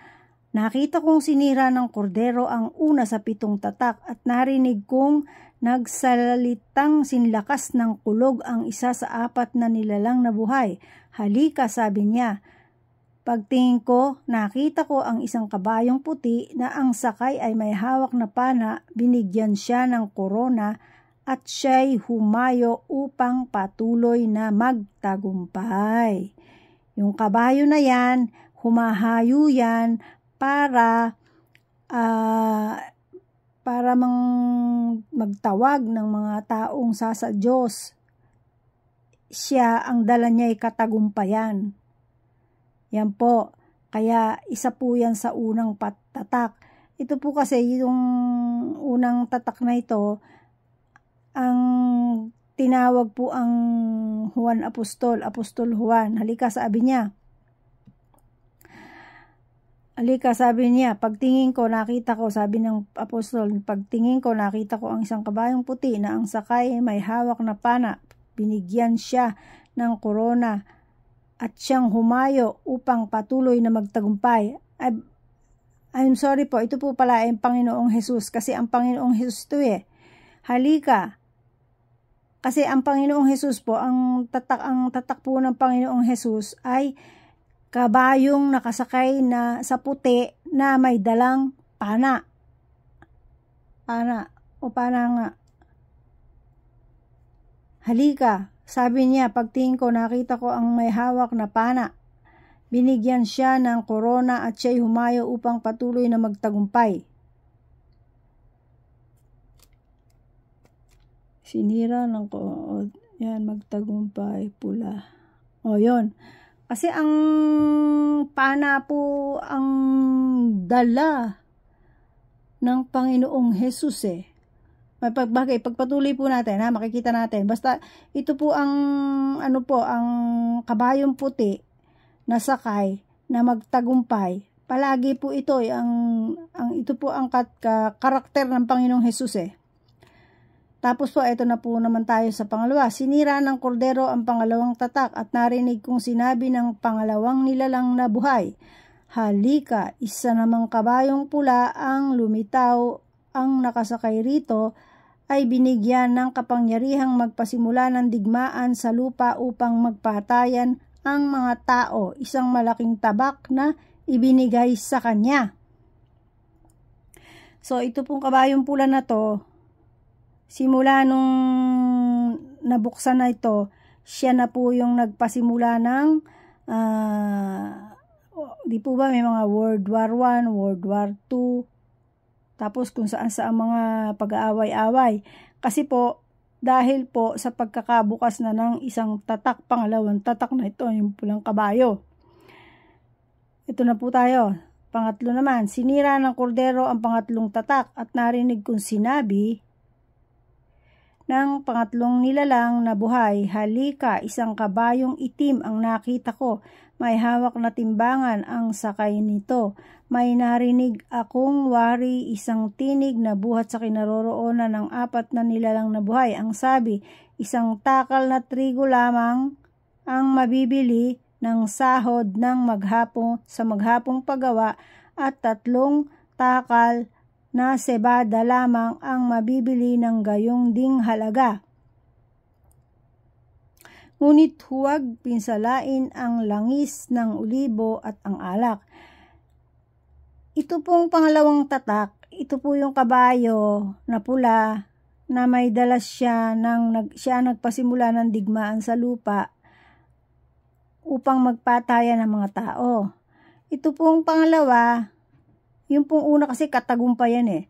Nakita kong sinira ng kordero ang una sa 7 tatak at narinig kong nagsalitang sinlakas ng kulog ang isa sa 4 na nilalang na buhay. Halika, sabi niya. Pagtingin ko, nakita ko ang isang kabayong puti na ang sakay ay may hawak na pana. Binigyan siya ng korona at siya'y humayo upang patuloy na magtagumpay. Yung kabayo na yan, humahayo yan para magtawag ng mga taong sa Diyos. Siya, ang dala niya ay katagumpayan. Yan po. Kaya isa po yan sa unang tatak. Ito po kasi yung unang tatak na ito, ang tinawag po ang Juan Apostol Juan. Halika, sabi niya. Pagtingin ko, nakita ko, sabi ng apostol, pagtingin ko, nakita ko ang isang kabayong puti na ang sakay may hawak na pana. Binigyan siya ng korona at siyang humayo upang patuloy na magtagumpay. I'm sorry po, ito po pala ay Panginoong Hesus, kasi ang Panginoong Hesus ito Halika. Kasi ang Panginoong Hesus po, ang tatak po ng Panginoong Hesus ay kabayong nakasakay na sa puti na may dalang pana. Pana nga. Halika, sabi niya, pagtingin ko, nakita ko ang may hawak na pana. Binigyan siya ng korona at siya'y humayo upang patuloy na magtagumpay. Sinira ng yan, magtagumpay, pula. Yun. Kasi ang pana po ang dala ng Panginoong Hesus Pagpatuloy po natin, makikita natin. Basta ito po ang ang kabayong puti na sakay na magtagumpay. Palagi po ito ito po ang karakter ng Panginoong Hesus Tapos po, ito na po naman tayo sa pangalawa. Sinira ng kordero ang pangalawang tatak at narinig kong sinabi ng pangalawang nilalang na buhay. Halika, isa namang kabayong pula ang lumitaw. Ang nakasakay rito ay binigyan ng kapangyarihang magpasimula ng digmaan sa lupa upang magpatayan ang mga tao. Isang malaking tabak na ibinigay sa kanya. So, ito pong kabayong pula na to, simula nung nabuksan na ito, siya na po yung nagpasimula ng, di po ba may mga World War I, World War II, tapos kung saan sa mga pag-aaway-away. Kasi po, dahil po sa pagkakabukas na ng isang tatak, pangalawang tatak na ito, yung pulang kabayo. Ito na po tayo. Pangatlo naman, sinira ng kordero ang pangatlong tatak at narinig kong sinabi ng pangatlong nilalang na buhay, halika, isang kabayong itim ang nakita ko. May hawak na timbangan ang sakay nito. May narinig akong wari, isang tinig na buhat sa kinaroroonan ng 4 na nilalang na buhay. Ang sabi, isang takal na trigo lamang ang mabibili ng sahod ng maghapong paggawa at 3 takal na sebada lamang ang mabibili ng gayong ding halaga. Ngunit huwag pinsalain ang langis ng olibo at ang alak. Ito pong pangalawang tatak, ito po yung kabayo na pula na may dala siya nagpasimula ng digmaan sa lupa upang magpatayan ng mga tao. Ito pong pangalawa, yung pong una kasi katagumpayan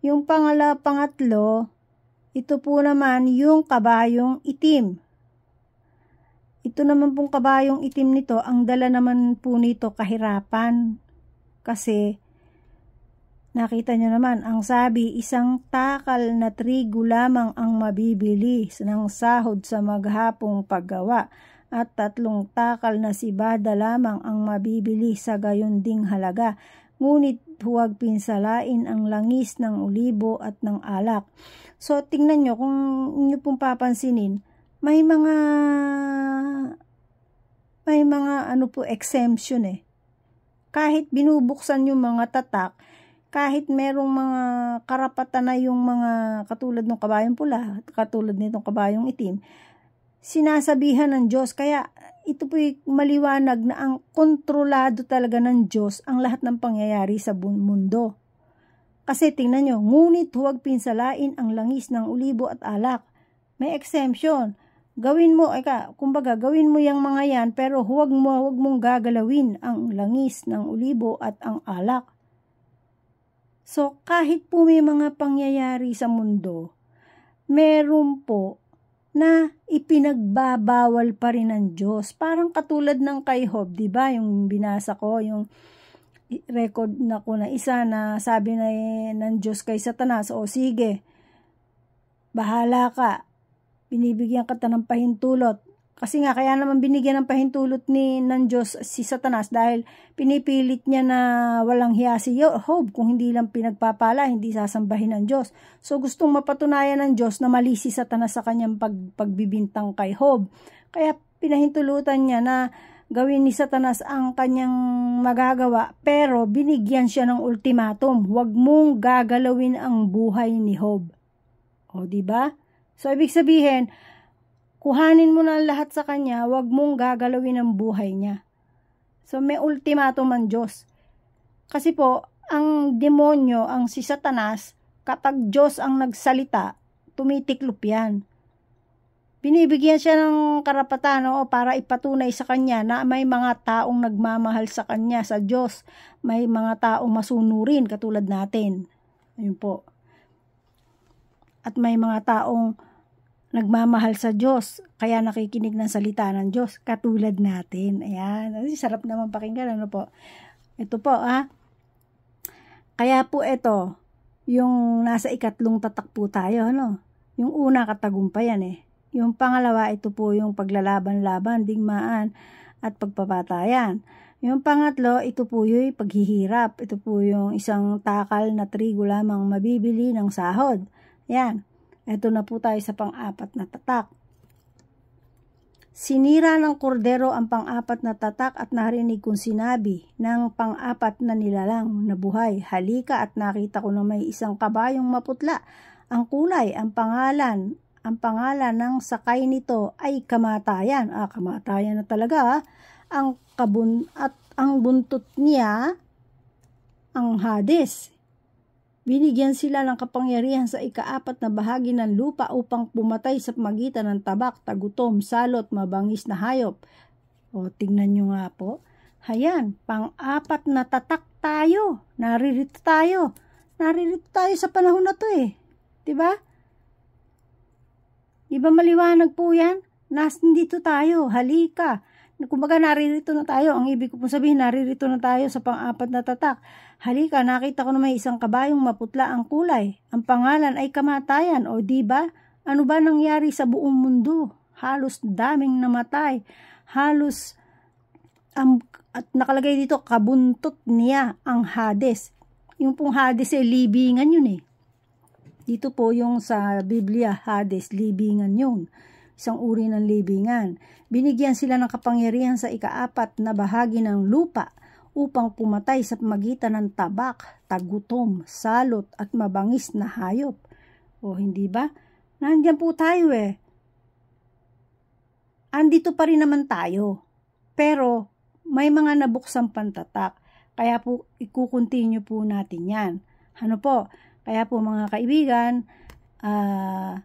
Yung pangatlo, ito po naman yung kabayong itim. Ito naman pong kabayong itim nito, ang dala naman po nito kahirapan. Kasi nakita nyo naman, ang sabi, isang takal na trigo lamang ang mabibili ng sahod sa maghapong paggawa at 3 takal na sibada lamang ang mabibili sa gayon ding halaga. Ngunit huwag pinsalain ang langis ng olibo at ng alak. So, tingnan nyo, kung inyo pong papansinin, may mga exemption eh. Kahit binubuksan yung mga tatak, kahit merong mga karapatan na yung mga katulad ng kabayong pula, katulad nitong kabayong itim, sinasabihan ng Diyos. Kaya ito po'y maliwanag na ang kontrolado talaga ng Diyos ang lahat ng pangyayari sa mundo. Kasi tingnan nyo, ngunit huwag pinsalain ang langis ng olibo at alak. May exemption. Gawin mo yung mga yan, pero huwag mong gagalawin ang langis ng olibo at ang alak. So, kahit po may mga pangyayari sa mundo, meron po na ipinagbabawal pa rin ng Diyos. Parang katulad ng kay Job, di ba? Yung binasa ko, yung record na ko na isa na sabi na ng Diyos kay Satanas, o sige, bahala ka, binibigyan ka ng pahintulot. Kasi nga, kaya naman binigyan ng pahintulot ng Diyos si Satanas dahil pinipilit niya na walang hiya si Job. Kung hindi lang pinagpapala, hindi sasambahin ng Diyos. So, gustong mapatunayan ng Diyos na mali si Satanas sa kanyang pagbibintang kay Job. Kaya pinahintulutan niya na gawin ni Satanas ang kanyang magagawa, pero binigyan siya ng ultimatum. Huwag mong gagalawin ang buhay ni Job. O, diba? So, ibig sabihin, kuhanin mo na lahat sa kanya, wag mong gagalawin ang buhay niya. So, may ultimatum ang Diyos. Kasi po, ang demonyo, ang si Satanas, kapag Diyos ang nagsalita, tumitiklop yan. Binibigyan siya ng karapatan para ipatunay sa kanya na may mga taong nagmamahal sa kanya, sa Diyos. May mga taong masunurin, katulad natin. Ayun po. At may mga taong nagmamahal sa Diyos, kaya nakikinig ng salita ng Diyos, katulad natin. Ayan, sarap naman pakinggan, po. Ito po, Kaya po ito, yung nasa 3 tatak po tayo, Yung una, katagumpayan, Yung pangalawa, ito po yung paglalaban-laban, digmaan, at pagpapatayan. Yung pangatlo, ito po yung paghihirap. Ito po yung isang takal na trigo lamang mabibili ng sahod. Ayan. Ito na po tayo sa pang-4 na tatak. Sinira ng kordero ang pang-4 na tatak at narinig kong sinabi ng pang-4 na nilalang na buhay. Halika at nakita ko na may isang kabayong maputla. Ang kulay, ang pangalan ng sakay nito ay kamatayan. Kamatayan na talaga. Ang buntot niya, ang Hades. Binigyan sila ng kapangyarihan sa 4 na bahagi ng lupa upang pumatay sa pagitan ng tabak, tagutom, salot, mabangis na hayop. O, tingnan nyo nga po. Hayan, pang-4 na tatak tayo. Naririto tayo sa panahon na to Diba? Diba maliwanag po yan? Nandito tayo, halika. Kumbaga naririto na tayo. Ang ibig ko pong sabihin, naririto na tayo sa pang-4 na tatak. Halika, nakita ko na may isang kabayong maputla ang kulay. Ang pangalan ay kamatayan. O diba? Ano ba nangyari sa buong mundo? Halos daming namatay. Halos, at nakalagay dito, kabuntot niya ang Hades. Yung pong Hades libingan yun Dito po yung sa Biblia, Hades, libingan yun. Isang uri ng libingan. Binigyan sila ng kapangyarihan sa 4 na bahagi ng lupa upang pumatay sa pamagitan ng tabak, tagutom, salot at mabangis na hayop. O hindi ba? Nandiyan po tayo Andito pa rin naman tayo. Pero may mga nabuksang pantatak. Kaya po ikukontinue po natin yan. Ano po? Kaya po mga kaibigan, 5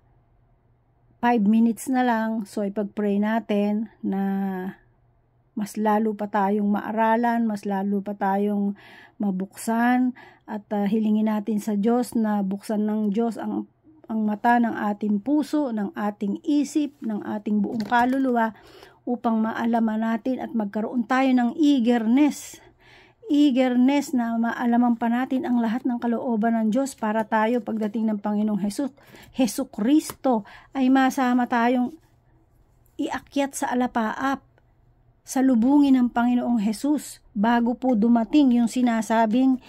minutes na lang, so ipag-pray natin na mas lalo pa tayong maaralan, mas lalo pa tayong mabuksan, at hilingin natin sa Diyos na buksan ng Diyos ang mata ng ating puso, ng ating isip, ng ating buong kaluluwa, upang maalaman natin at magkaroon tayo ng eagerness eagerness na maalaman pa natin ang lahat ng kalooban ng Diyos para tayo pagdating ng Panginoong Hesukristo ay masama tayong iakyat sa alapaap, sa lubungin ng Panginoong Hesus bago po dumating yung sinasabing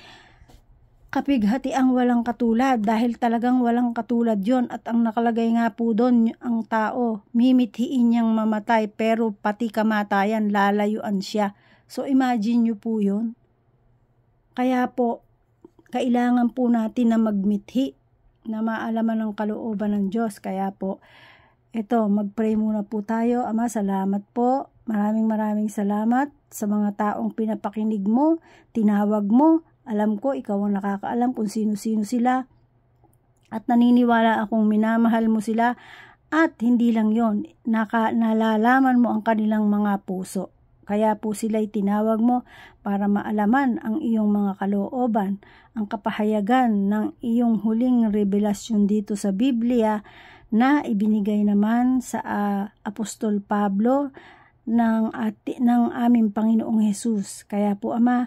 kapighatiang walang katulad, dahil talagang walang katulad yon. At ang nakalagay nga po doon, ang tao mimithiin niyang mamatay pero pati kamatayan lalayuan siya. So imagine nyo po yun. Kaya po kailangan po natin na magmithi, na maalaman ng kalooban ng Diyos. Kaya po ito, mag-pray muna po tayo. Ama, salamat po. Maraming salamat sa mga taong pinapakinig mo, tinawag mo. Alam ko, ikaw ang nakakaalam kung sino-sino sila. At naniniwala akong minamahal mo sila. At hindi lang yon, nalalaman mo ang kanilang mga puso. Kaya po sila'y tinawag mo para maalaman ang iyong mga kalooban, ang kapahayagan ng iyong huling revelasyon dito sa Biblia na ibinigay naman sa Apostol Pablo ng aming Panginoong Hesus. Kaya po Ama,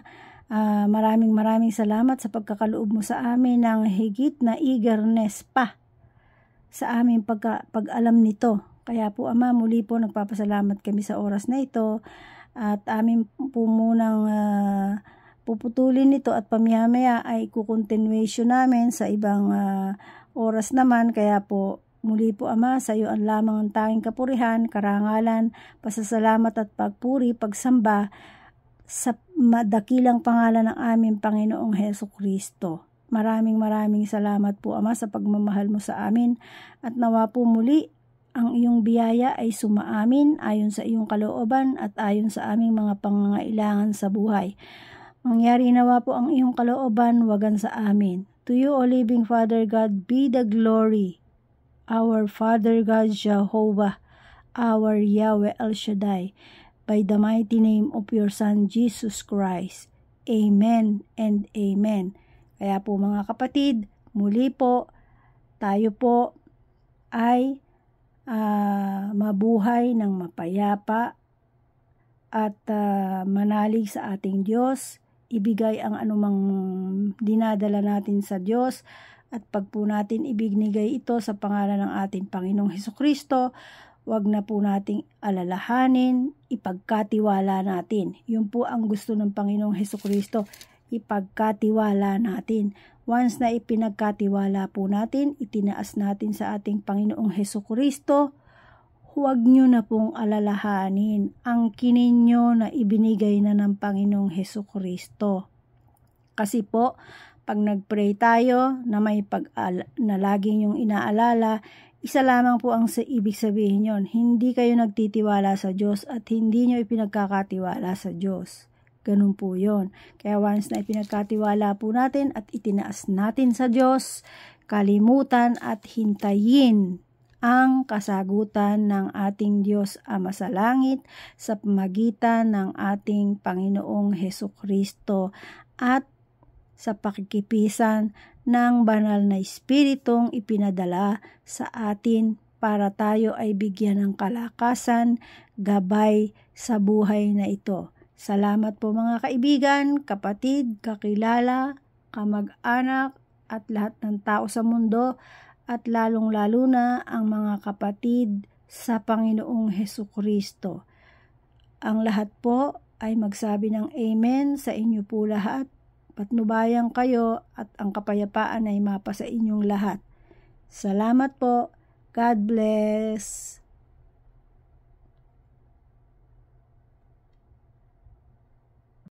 maraming salamat sa pagkakaloob mo sa amin ng higit na eagerness pa sa aming pag-alam nito. Kaya po Ama, muli po nagpapasalamat kami sa oras na ito at amin po munang puputulin nito at pamiyamaya ay kukontinuation namin sa ibang oras naman. Kaya po muli po Ama, sa iyo ang lamang ang tanging kapurihan, karangalan, pasasalamat at pagpuri, pagsamba sa madakilang pangalan ng aming Panginoong Hesukristo. Maraming salamat po Ama sa pagmamahal mo sa amin at nawa po muli ang iyong biyaya ay sumaamin ayon sa iyong kalooban at ayon sa aming mga pangangailangan sa buhay. Mangyari nawa po ang iyong kalooban, wagan sa amin. To you, O living Father God, be the glory. Our Father God Jehovah, our Yahweh El Shaddai, by the mighty name of your Son Jesus Christ. Amen and Amen. Kaya po mga kapatid, muli po, tayo po ay mabuhay ng mapayapa at manalig sa ating Diyos, ibigay ang anumang dinadala natin sa Diyos at pag po natin ibinigay ito sa pangalan ng ating Panginoong Hesukristo, wag na po nating alalahanin, ipagkatiwala natin. Yun po ang gusto ng Panginoong Hesukristo, ipagkatiwala natin. Once na ipinagkatiwala po natin, itinaas natin sa ating Panginoong Hesukristo, huwag nyo na pong alalahanin ang kininyo na ibinigay na ng Panginoong Hesukristo. Kasi po, pag nagpray tayo na may na laging yung inaalala, isa lamang po ang ibig sabihin yon. Hindi kayo nagtitiwala sa Diyos at hindi nyo ipinagkakatiwala sa Diyos. Ganun po yon. Kaya once na ipinagkatiwala po natin at itinaas natin sa Diyos, kalimutan at hintayin ang kasagutan ng ating Diyos Ama sa langit sa pamagitan ng ating Panginoong Hesukristo at sa pakikipisan ng banal na Espiritong ipinadala sa atin para tayo ay bigyan ng kalakasan, gabay sa buhay na ito. Salamat po mga kaibigan, kapatid, kakilala, kamag-anak at lahat ng tao sa mundo at lalong-lalo na ang mga kapatid sa Panginoong Hesukristo. Ang lahat po ay magsabi ng Amen sa inyo po lahat. Patnubayan kayo at ang kapayapaan ay mapa sa inyong lahat. Salamat po. God bless.